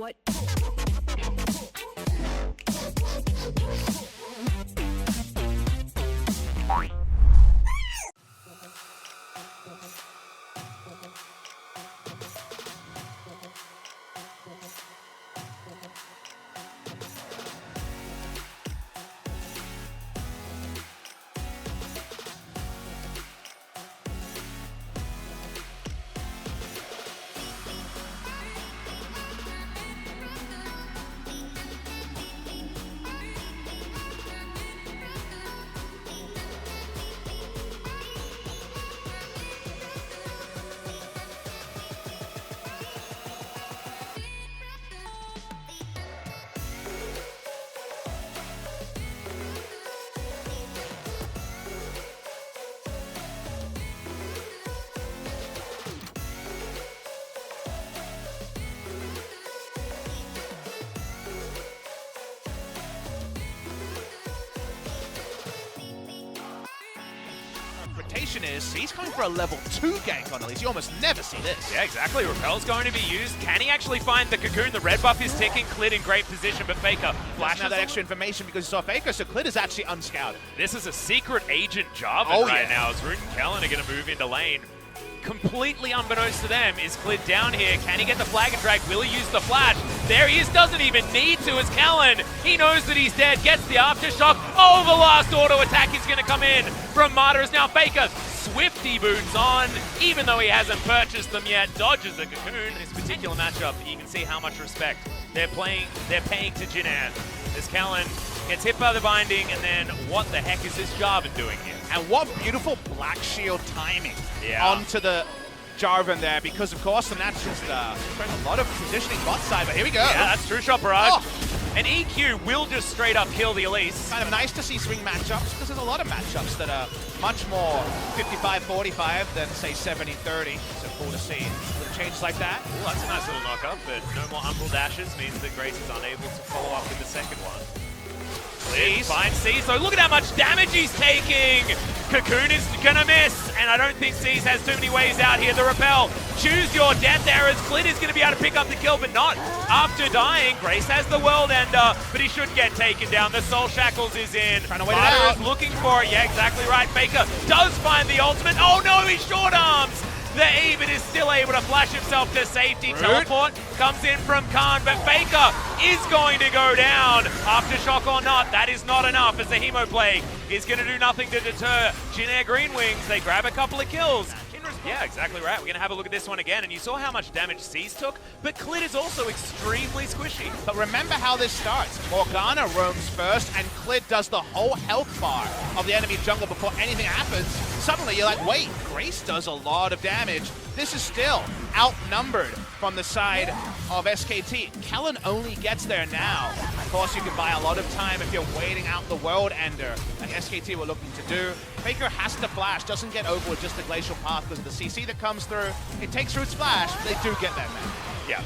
What? Is he's going for a level 2 gank on Elise. You almost never see this. Yeah, exactly. Repel's going to be used. Can he actually find the Cocoon? The red buff is ticking. Clid in great position, but Faker flashes. Now that extra information because he saw Faker, so Clid is actually unscouted. This is a secret agent Jarvan right now as Root and Kellen are going to move into lane. Completely unbeknownst to them is Clid down here. Can he get the flag and drag? Will he use the flash? There he is, doesn't even need to as Kellen. He knows that he's dead, gets the aftershock. Oh, the last auto attack is going to come in from Martyrs. Now Faker, Swifty boots on, even though he hasn't purchased them yet. Dodges the Cocoon. In this particular matchup, you can see how much respect they're paying to Jinan. As Kellen gets hit by the binding, and then what the heck is this Jarvan doing here? And what beautiful Black Shield timing onto the Jarvan there, because of course, and that's just a lot of positioning bot side, but here we go. Yeah, that's True Shot Barrage. An EQ will just straight up kill the Elise. Kind of nice to see swing matchups, because there's a lot of matchups that are much more 55-45 than, say, 70-30. So cool to see little changes like that. Ooh, that's a nice little knock-up, but no more Umbral dashes means that Grace is unable to follow up with the second one. Please find C's, so look at how much damage he's taking! Cocoon is gonna miss, and I don't think C's has too many ways out here. The Repel, choose your death there as Clid is gonna be able to pick up the kill, but not after dying. Grace has the World Ender, but he should get taken down. The Soul Shackles is in. Trying to wait it out. Is looking for it, yeah, exactly right. Faker does find the ultimate. Oh no, he short arms! The Even is still able to flash himself to safety. Rude. Teleport comes in from Khan, but Faker is going to go down. Aftershock or not, that is not enough as the Hemo Plague is going to do nothing to deter Jinair Green Wings. They grab a couple of kills. Yeah, exactly right. We're going to have a look at this one again, and you saw how much damage C's took, but Clid is also extremely squishy. But remember how this starts. Morgana roams first, and Clid does the whole health bar of the enemy jungle before anything happens. Suddenly, you're like, wait, Grace does a lot of damage. This is still outnumbered from the side of SKT. Kellen only gets there now. Of course, you can buy a lot of time if you're waiting out the World Ender, like SKT were looking to do. Faker has to flash, doesn't get over with just the Glacial Path because of the CC that comes through. It takes Root's flash, but they do get that man. Yeah.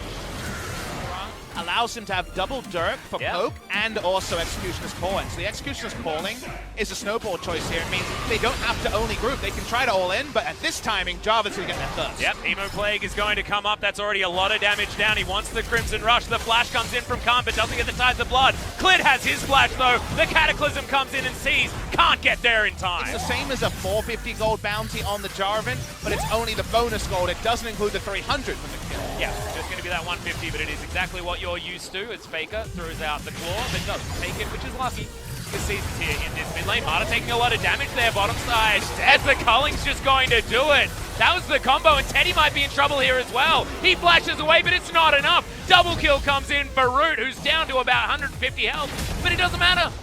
Allows him to have double Dirk for poke and also Executioner's Calling. So the Executioner's Calling is a snowball choice here. It means they don't have to only group. They can try to all in, but at this timing, Jarvan's going to get that first. Yep, Hemo Plague is going to come up. That's already a lot of damage down. He wants the Crimson Rush. The flash comes in from Khan, but doesn't get the Tides of Blood. Clid has his flash, though. The Cataclysm comes in and sees. Can't get there in time. It's the same as a 450 gold bounty on the Jarvan, but it's only the bonus gold. It doesn't include the 300 from the kill. Yeah, just going to be that 150, but it is exactly what you're used to. As Faker throws out the claw, but doesn't take it, which is lucky. Because Season's here in this mid lane. Marta taking a lot of damage there, bottom side. As the Culling's just going to do it. That was the combo, and Teddy might be in trouble here as well. He flashes away, but it's not enough. Double kill comes in for Root, who's down to about 150 health, but it doesn't matter.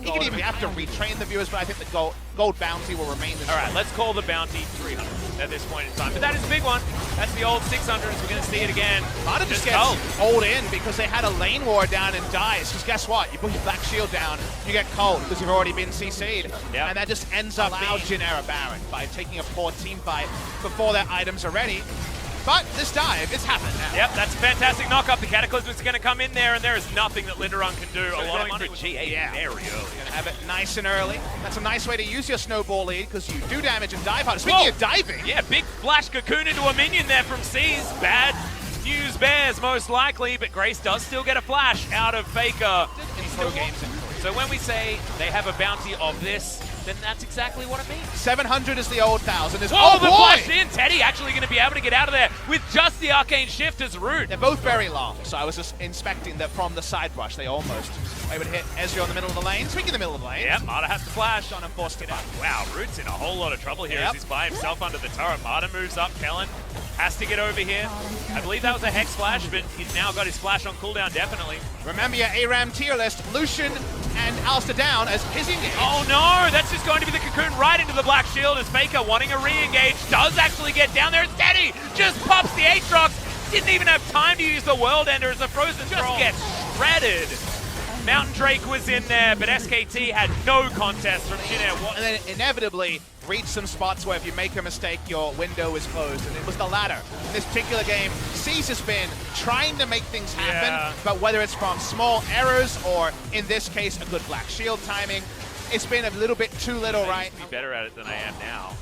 He could even have to retrain the viewers, but I think the gold bounty will remain the All right, let's call the bounty 300 at this point in time. But that is a big one. That's the old 600s. We're going to see it again. Marta just gets hold in because they had a lane war down and dies. Because guess what? You put your Black Shield down, you get cold because you've already been CC'd. Yep. And that just ends up being Jinair Baron by taking a poor team fight before their items are ready. But this dive, it's happened now. Yep, that's a fantastic knock-up. The Cataclysm is going to come in there, and there is nothing that Linderung can do. So a lot of money for G8 very early. You're going to have it nice and early. That's a nice way to use your snowball lead, because you do damage and dive hard. Speaking of diving. Yeah, big flash cocoon into a minion there from C's. Bad News bears most likely, but Grace does still get a flash out of Faker. In pro games. So when we say they have a bounty of this, then that's exactly what it means. 700 is the old 1,000. Whoa, the flash in! Teddy actually going to be able to get out of there with just the arcane shift as root. They're both very long, so I was just inspecting that from the side brush. They almost able to hit Ezreal in the middle of the lane. Speaking of the middle of the lane. Yep, Marta has to flash. On and forced it out. Wow, Root's in a whole lot of trouble here as he's by himself under the turret. Marta moves up. Kellen has to get over here. I believe that was a Hex flash, but he's now got his flash on cooldown, definitely. Remember your ARAM tier list. Lucian and Alistair down as his engage. Oh no, that's just going to be the cocoon right into the black shield as Faker wanting a re-engage does actually get down there. It's Teddy just pops the Aatrox. Didn't even have time to use the World Ender as the Frozen just gets shredded. Mountain Drake was in there, but SKT had no contest from Jin Air. And then inevitably reach some spots where if you make a mistake, your window is closed. And it was the latter. In this particular game, C's has been trying to make things happen, but whether it's from small errors or, in this case, a good black shield timing, it's been a little bit too little, right? Be better at it than I am now.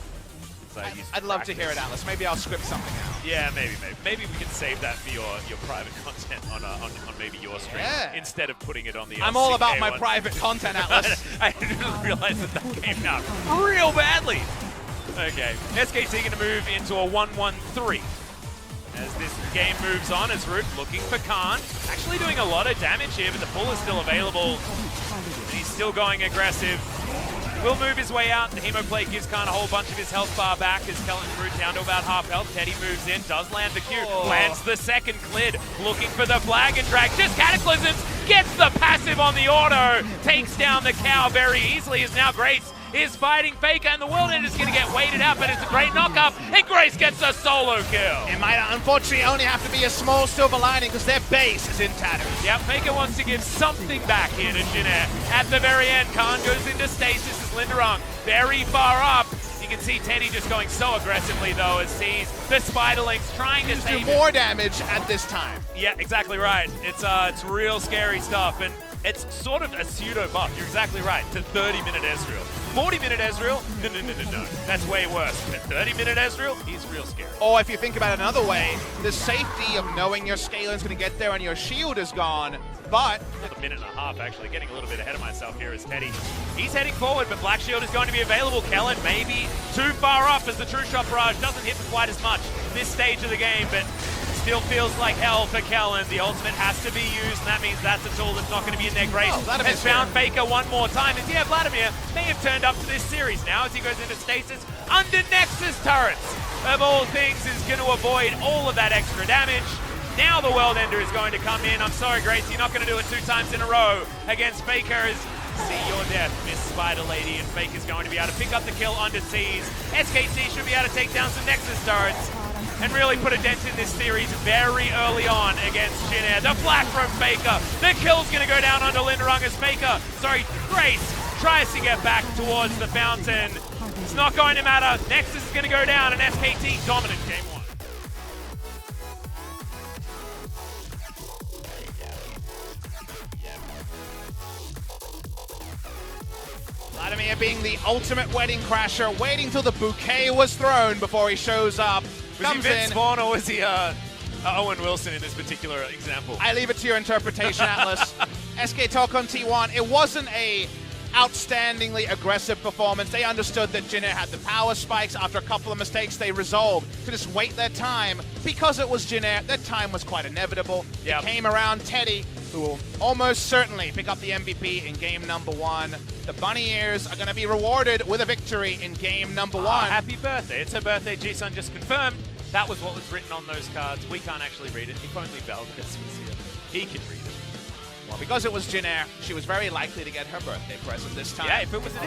I'd love to hear it, Atlas. Maybe I'll script something out. Yeah, maybe we can save that for your private content on maybe your stream instead of putting it on the. I'm all about my private content, Atlas. I didn't realize that came out real badly. Okay, SKT gonna move into a 1-1-3 as this game moves on. As Root looking for Khan, actually doing a lot of damage here, but the pull is still available. And he's still going aggressive. Will move his way out. The Hemoplate gives Khan a whole bunch of his health bar back as Kellen Root down to about half health. Teddy moves in, does land the Q, lands the second Clid, looking for the flag and drag. Just Cataclysms, gets the passive on the auto, takes down the cow very easily as now Grace is fighting Faker and the World End is going to get weighted out, but it's a great knock-up and Grace gets a solo kill. It might unfortunately only have to be a small silver lining because their base is in tatters. Yep, Faker wants to give something back here to Jin Air. At the very end, Khan goes into stasis as Linderung very far up. You can see Teddy just going so aggressively though as sees the Spiderlings trying to save more damage at this time. Yeah, exactly right. It's real scary stuff and it's sort of a pseudo buff. You're exactly right. To 30-minute Ezreal. 40-minute Ezreal? No. That's way worse. But 30-minute Ezreal? He's real scary. Or if you think about it another way, the safety of knowing your Scalen's going to get there and your shield is gone, but... A minute and a half, actually. Getting a little bit ahead of myself here is Teddy. He's heading forward, but Black Shield is going to be available. Kellen maybe too far off as the True Shot Barrage doesn't hit quite as much this stage of the game, but still feels like hell for Kellen. The ultimate has to be used, and that means that's a tool that's not going to be in their Grace. Has found Faker one more time. And yeah, Vladimir may have turned up to this series now as he goes into stasis under Nexus turrets. Of all things, is going to avoid all of that extra damage. Now the World Ender is going to come in. I'm sorry, Grace, you're not going to do it 2 times in a row against Faker. See your death, Miss Spider Lady, and Faker's going to be able to pick up the kill under T's. SKT should be able to take down some Nexus turrets and really put a dent in this series very early on against Jin Air. The flash from Faker. The kill's going to go down onto Linderung as Grace tries to get back towards the fountain. It's not going to matter. Nexus is going to go down, and SKT dominant game 1. Vladimir being the ultimate wedding crasher, waiting till the bouquet was thrown before he shows up. Was he Vince Vaughn or was he Owen Wilson in this particular example? I leave it to your interpretation, Atlas. SK Talk on T1, it wasn't a outstandingly aggressive performance. They understood that Jin Air had the power spikes. After a couple of mistakes, they resolved to just wait their time. Because it was Jin Air, their time was quite inevitable. It came around Teddy, who will almost certainly pick up the MVP in game number 1. The Bunny Ears are going to be rewarded with a victory in game number 1. Happy birthday. It's her birthday. G-Sun just confirmed. That was what was written on those cards. We can't actually read it. If only Belvis was here. He can read it. Well, because it was Jin Air, she was very likely to get her birthday present this time. Yeah, if it was an